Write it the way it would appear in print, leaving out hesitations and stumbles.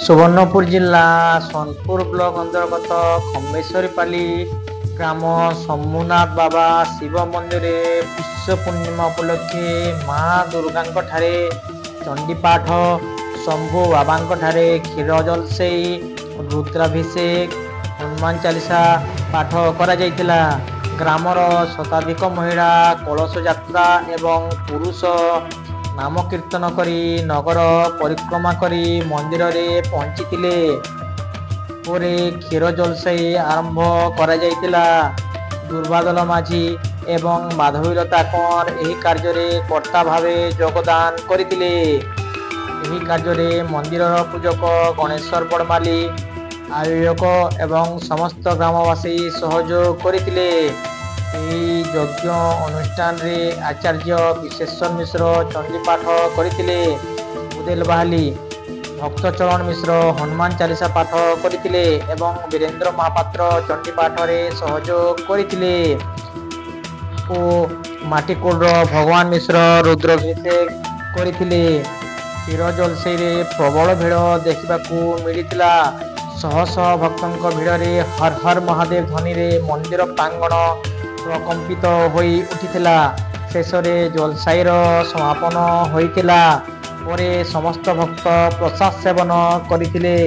ସୁବର୍ଣ୍ଣପୁର ଜିଲ୍ଲା ସୋନପୁର ବ୍ଲକ ଅନ୍ତର୍ଗତ ଖମ୍ବେଶ୍ୱରୀପାଲି ଗ୍ରାମ ଶମ୍ଭୁନାଥ ବାବା ଶିବ ମନ୍ଦିରରେ ପୁଷ୍ୟ ପୂର୍ଣ୍ଣିମା ଉପଲକ୍ଷେ ମା ଦୁର୍ଗାଙ୍କ ଠାରେ ଚଣ୍ଡୀପାଠ, ଶମ୍ଭୁ ବାବାଙ୍କ ଠାରେ କ୍ଷୀର ଜଳସେଇ, ରୁଦ୍ରାଭିଷେକ, ହନୁମାନ ଚାଳିଶା ପାଠ କରାଯାଇଥିଲା। ଗ୍ରାମର ଶତାଧିକ ମହିଳା କଳସ ଯାତ୍ରା ଏବଂ ପୁରୁଷ ନାମ କୀର୍ତ୍ତନ କରି ନଗର ପରିକ୍ରମା କରି ମନ୍ଦିରରେ ପହଞ୍ଚିଥିଲେ। ପରେ କ୍ଷୀର ଜଳସେଇ ଆରମ୍ଭ କରାଯାଇଥିଲା। ଦୁର୍ବାଦଲ ମାଝୀ ଏବଂ ମାଧବୀଲତା କର ଏହି କାର୍ଯ୍ୟରେ କର୍ତ୍ତା ଭାବେ ଯୋଗଦାନ କରିଥିଲେ। ଏହି କାର୍ଯ୍ୟରେ ମନ୍ଦିରର ପୂଜକ ଗଣେଶ୍ୱର ବଡ଼ମାଲି, ଆୟୋଜକ ଏବଂ ସମସ୍ତ ଗ୍ରାମବାସୀ ସହଯୋଗ କରିଥିଲେ। ଏହି ଯଜ୍ଞ ଅନୁଷ୍ଠାନରେ ଆଚାର୍ଯ୍ୟ ବିଶ୍ୱେଶ୍ୱର ମିଶ୍ର ଚଣ୍ଡୀପାଠ କରିଥିଲେ। ବୁଦେଲ ବାହାଲି ଭକ୍ତଚରଣ ମିଶ୍ର ହନୁମାନ ଚାଳିଶା ପାଠ କରିଥିଲେ ଏବଂ ବୀରେନ୍ଦ୍ର ମହାପାତ୍ର ଚଣ୍ଡୀପାଠରେ ସହଯୋଗ କରିଥିଲେ ଓ ମାଟିକୋଡ଼ର ଭଗବାନ ମିଶ୍ର ରୁଦ୍ରାଭିଷେକ କରିଥିଲେ। କ୍ଷୀର ଜଳସେଇରେ ପ୍ରବଳ ଭିଡ଼ ଦେଖିବାକୁ ମିଳିଥିଲା। ଶହ ଶହ ଭକ୍ତଙ୍କ ଭିଡ଼ରେ ହର ହର ମହାଦେବ ଧ୍ୱନିରେ ମନ୍ଦିର ପ୍ରାଙ୍ଗଣ ପ୍ରକମ୍ପିତ ହୋଇ ଉଠିଥିଲା। ଶେଷରେ ଜଳସାଇର ସମାପନ ହୋଇଥିଲା। ପରେ ସମସ୍ତ ଭକ୍ତ ପ୍ରସାଦ ସେବନ କରିଥିଲେ।